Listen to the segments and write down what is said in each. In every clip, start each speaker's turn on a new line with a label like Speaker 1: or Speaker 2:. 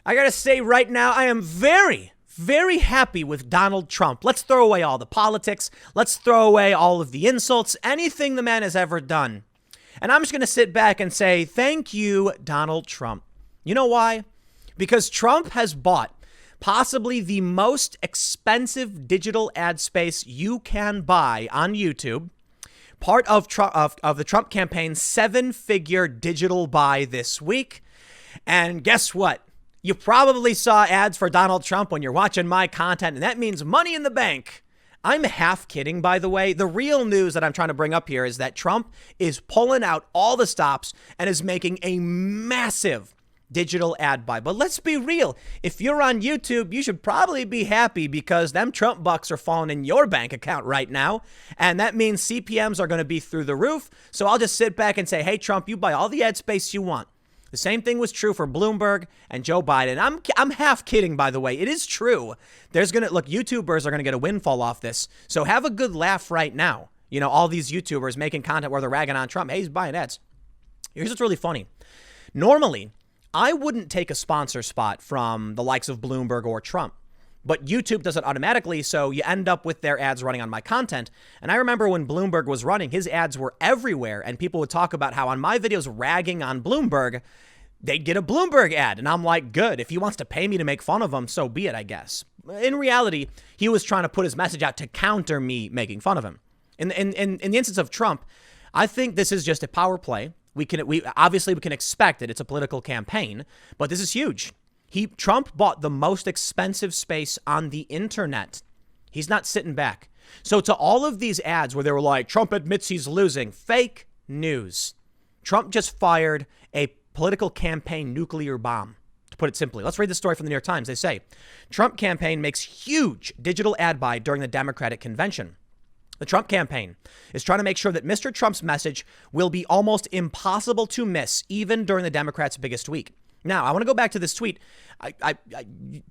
Speaker 1: I gotta say right now, I am very, very happy with Donald Trump. Let's throw away all the politics. Let's throw away all of the insults, anything the man has ever done. And I'm just gonna sit back and say, thank you, Donald Trump. You know why? Because Trump has bought possibly the most expensive digital ad space you can buy on YouTube. Part of the Trump campaign's 7-figure digital buy this week. And guess what? You probably saw ads for Donald Trump when you're watching my content, and that means money in the bank. I'm half kidding, by the way. The real news that I'm trying to bring up here is that Trump is pulling out all the stops and is making a massive digital ad buy. But let's be real. If you're on YouTube, you should probably be happy because them Trump bucks are falling in your bank account right now. And that means CPMs are going to be through the roof. So I'll just sit back and say, hey, Trump, you buy all the ad space you want. The same thing was true for Bloomberg and Joe Biden. I'm half kidding, by the way. It is true. YouTubers are going to get a windfall off this. So have a good laugh right now. You know, all these YouTubers making content where they're ragging on Trump. Hey, he's buying ads. Here's what's really funny. Normally, I wouldn't take a sponsor spot from the likes of Bloomberg or Trump, but YouTube does it automatically, so you end up with their ads running on my content. And I remember when Bloomberg was running, his ads were everywhere, and people would talk about how on my videos ragging on Bloomberg, they'd get a Bloomberg ad. And I'm like, good, if he wants to pay me to make fun of him, so be it, I guess. In reality, he was trying to put his message out to counter me making fun of him. In the instance of Trump, I think this is just a power play. We can expect it. It's a political campaign, but this is huge. Trump bought the most expensive space on the internet. He's not sitting back. So to all of these ads where they were like, Trump admits he's losing, fake news. Trump just fired a political campaign nuclear bomb, to put it simply. Let's read the story from the New York Times. They say, Trump campaign makes huge digital ad buy during the Democratic convention. The Trump campaign is trying to make sure that Mr. Trump's message will be almost impossible to miss, even during the Democrats' biggest week. Now, I want to go back to this tweet.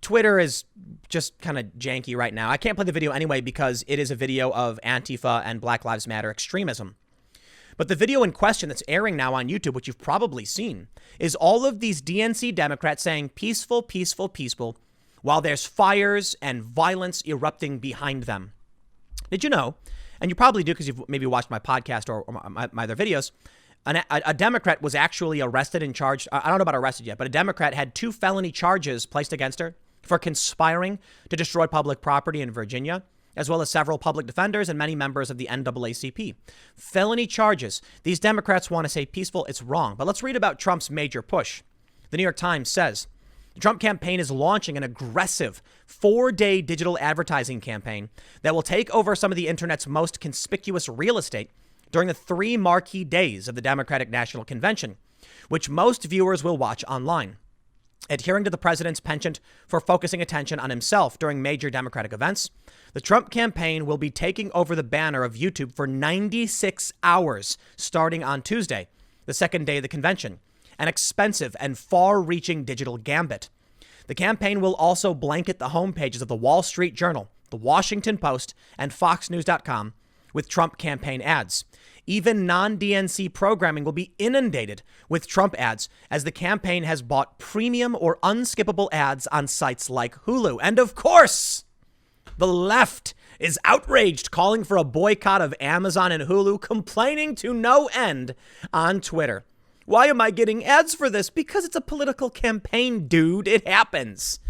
Speaker 1: Twitter is just kind of janky right now. I can't play the video anyway because it is a video of Antifa and Black Lives Matter extremism. But the video in question that's airing now on YouTube, which you've probably seen, is all of these DNC Democrats saying peaceful, peaceful, peaceful, while there's fires and violence erupting behind them. Did you know, and you probably do because you've maybe watched my podcast or my other videos, a Democrat was actually arrested and charged. I don't know about arrested yet, but a Democrat had 2 felony charges placed against her for conspiring to destroy public property in Virginia, as well as several public defenders and many members of the NAACP. Felony charges. These Democrats want to say peaceful. It's wrong. But let's read about Trump's major push. The New York Times says, the Trump campaign is launching an aggressive 4-day digital advertising campaign that will take over some of the internet's most conspicuous real estate during the 3 marquee days of the Democratic National Convention, which most viewers will watch online. Adhering to the president's penchant for focusing attention on himself during major Democratic events, the Trump campaign will be taking over the banner of YouTube for 96 hours starting on Tuesday, the second day of the convention. An expensive and far-reaching digital gambit. The campaign will also blanket the homepages of the Wall Street Journal, the Washington Post, and FoxNews.com with Trump campaign ads. Even non-DNC programming will be inundated with Trump ads as the campaign has bought premium or unskippable ads on sites like Hulu. And of course, the left is outraged, calling for a boycott of Amazon and Hulu, complaining to no end on Twitter. Why am I getting ads for this? Because it's a political campaign, dude. It happens.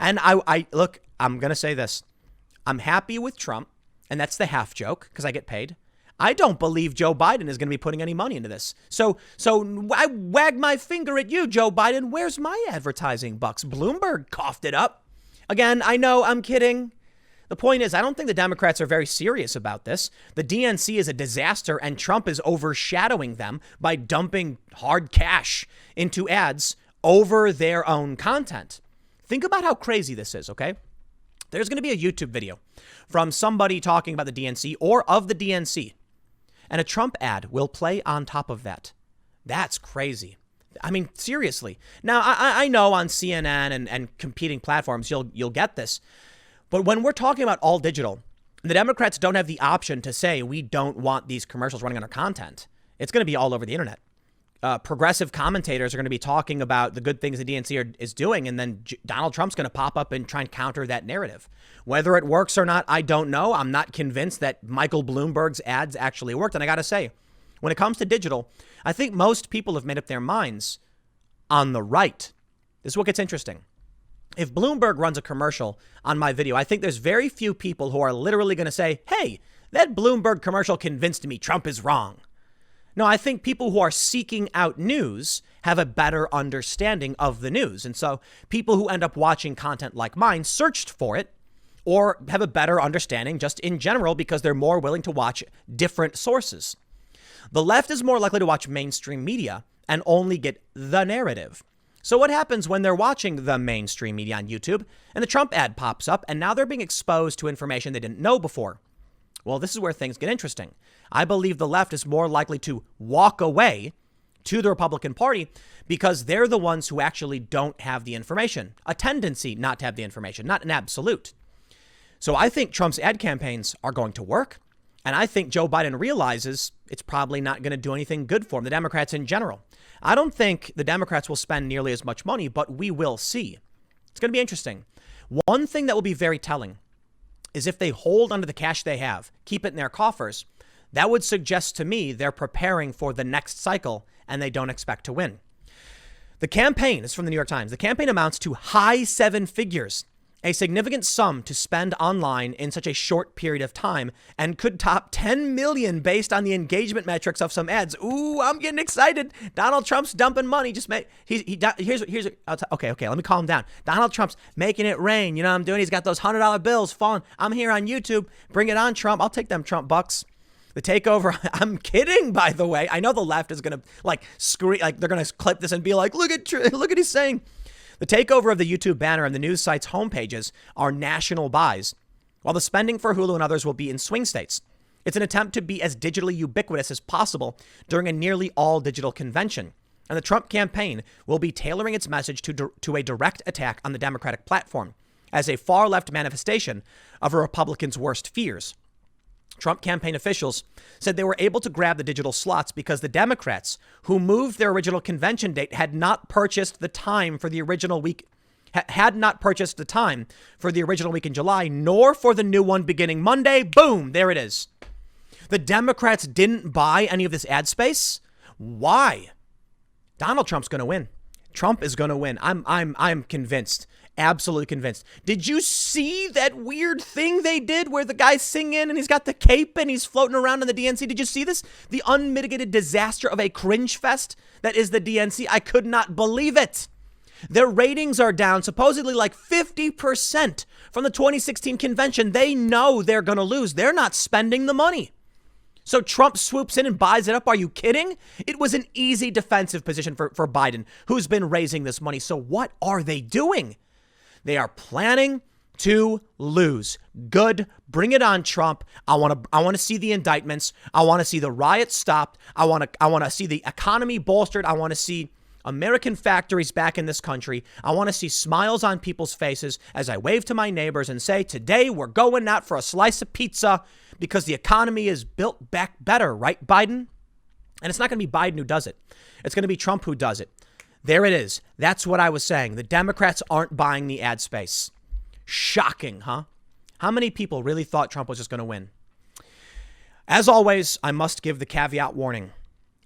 Speaker 1: And I look, I'm going to say this. I'm happy with Trump, and that's the half joke because I get paid. I don't believe Joe Biden is going to be putting any money into this. So I wag my finger at you, Joe Biden. Where's my advertising bucks? Bloomberg coughed it up. Again, I know I'm kidding. The point is, I don't think the Democrats are very serious about this. The DNC is a disaster, and Trump is overshadowing them by dumping hard cash into ads over their own content. Think about how crazy this is, okay? There's going to be a YouTube video from somebody talking about the DNC or of the DNC, and a Trump ad will play on top of that. That's crazy. I mean, seriously. Now, I know on CNN and competing platforms, you'll get this. But when we're talking about all digital, the Democrats don't have the option to say we don't want these commercials running on our content. It's going to be all over the internet. progressive commentators are going to be talking about the good things the DNC is doing, and then Donald Trump's going to pop up and try and counter that narrative. Whether it works or not, I don't know. I'm not convinced that Michael Bloomberg's ads actually worked. And I got to say, when it comes to digital, I think most people have made up their minds on the right. This is what gets interesting. If Bloomberg runs a commercial on my video, I think there's very few people who are literally going to say, hey, that Bloomberg commercial convinced me Trump is wrong. No, I think people who are seeking out news have a better understanding of the news. And so people who end up watching content like mine searched for it or have a better understanding just in general because they're more willing to watch different sources. The left is more likely to watch mainstream media and only get the narrative. So what happens when they're watching the mainstream media on YouTube and the Trump ad pops up and now they're being exposed to information they didn't know before? Well, this is where things get interesting. I believe the left is more likely to walk away to the Republican Party because they're the ones who actually don't have the information, a tendency not to have the information, not an absolute. So I think Trump's ad campaigns are going to work. And I think Joe Biden realizes it's probably not going to do anything good for him, the Democrats in general. I don't think the Democrats will spend nearly as much money, but we will see. It's going to be interesting. One thing that will be very telling is if they hold onto the cash they have, keep it in their coffers, that would suggest to me they're preparing for the next cycle and they don't expect to win. The campaign is from the New York Times. The campaign amounts to high seven figures, a significant sum to spend online in such a short period of time, and could top 10 million based on the engagement metrics of some ads. Ooh, I'm getting excited. Donald Trump's dumping money. Okay, let me calm down. Donald Trump's making it rain. You know what I'm doing? He's got those $100 bills falling. I'm here on YouTube. Bring it on, Trump. I'll take them Trump bucks. The takeover, I'm kidding, by the way. I know the left is going to scream, they're going to clip this and be like, look at he's saying. The takeover of the YouTube banner and the news site's homepages are national buys, while the spending for Hulu and others will be in swing states. It's an attempt to be as digitally ubiquitous as possible during a nearly all digital convention. And the Trump campaign will be tailoring its message to a direct attack on the Democratic platform as a far left manifestation of a Republican's worst fears. Trump campaign officials said they were able to grab the digital slots because the Democrats who moved their original convention date had not purchased the time for the original week in July, nor for the new one beginning Monday. Boom, there it is. The Democrats didn't buy any of this ad space. Why? Donald Trump's going to win. Trump is going to win. I'm convinced. Absolutely convinced. Did you see that weird thing they did where the guy's singing and he's got the cape and he's floating around in the DNC? Did you see this? The unmitigated disaster of a cringe fest that is the DNC. I could not believe it. Their ratings are down supposedly like 50% from the 2016 convention. They know they're going to lose. They're not spending the money. So Trump swoops in and buys it up. Are you kidding? It was an easy defensive position for Biden, who's been raising this money. So what are they doing? They are planning to lose. Good. Bring it on, Trump. I want to see the indictments. I want to see the riots stopped. I want to see the economy bolstered. I want to see American factories back in this country. I want to see smiles on people's faces as I wave to my neighbors and say, today we're going out for a slice of pizza because the economy is built back better, right, Biden? And it's not going to be Biden who does it. It's going to be Trump who does it. There it is. That's what I was saying. The Democrats aren't buying the ad space. Shocking, huh? How many people really thought Trump was just going to win? As always, I must give the caveat warning.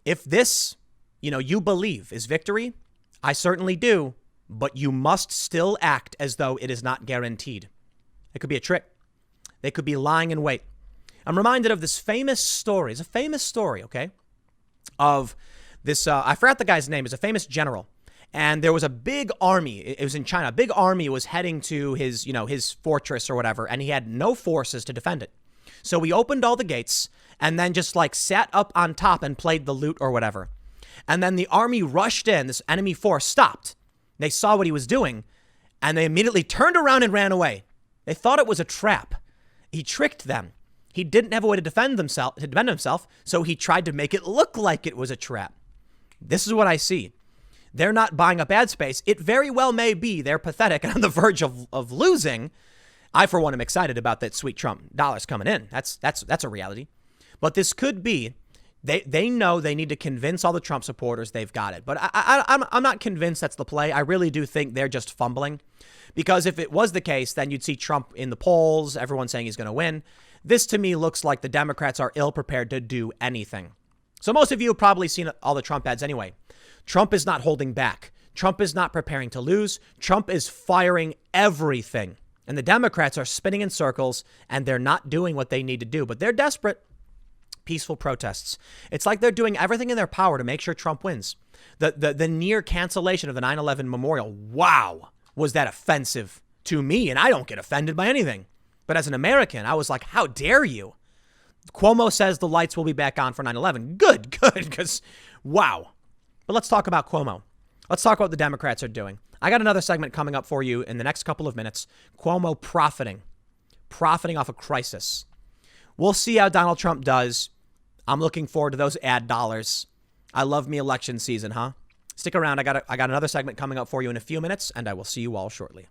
Speaker 1: If this, you believe is victory, I certainly do, but you must still act as though it is not guaranteed. It could be a trick. They could be lying in wait. I'm reminded of this famous story. It's a famous story, okay, of this, I forgot the guy's name. It's a famous general. And there was a big army. It was in China. A big army was heading to his fortress or whatever. And he had no forces to defend it. So he opened all the gates and then just sat up on top and played the lute or whatever. And then the army rushed in. This enemy force stopped. They saw what he was doing and they immediately turned around and ran away. They thought it was a trap. He tricked them. He didn't have a way to defend himself. So he tried to make it look like it was a trap. This is what I see. They're not buying up ad space. It very well may be they're pathetic and on the verge of losing. I, for one, am excited about that sweet Trump dollars coming in. That's a reality. But this could be They know they need to convince all the Trump supporters they've got it. But I'm not convinced that's the play. I really do think they're just fumbling, because if it was the case, then you'd see Trump in the polls, everyone saying he's going to win. This to me looks like the Democrats are ill prepared to do anything. So most of you have probably seen all the Trump ads anyway. Trump is not holding back. Trump is not preparing to lose. Trump is firing everything. And the Democrats are spinning in circles, and they're not doing what they need to do. But they're desperate. Peaceful protests. It's like they're doing everything in their power to make sure Trump wins. The near cancellation of the 9/11 memorial. Wow. Was that offensive to me? And I don't get offended by anything. But as an American, I was like, how dare you? Cuomo says the lights will be back on for 9/11. Good, because wow. But let's talk about Cuomo. Let's talk about what the Democrats are doing. I got another segment coming up for you in the next couple of minutes. Cuomo profiting off a crisis. We'll see how Donald Trump does. I'm looking forward to those ad dollars. I love me election season, huh? Stick around. I got another segment coming up for you in a few minutes, and I will see you all shortly.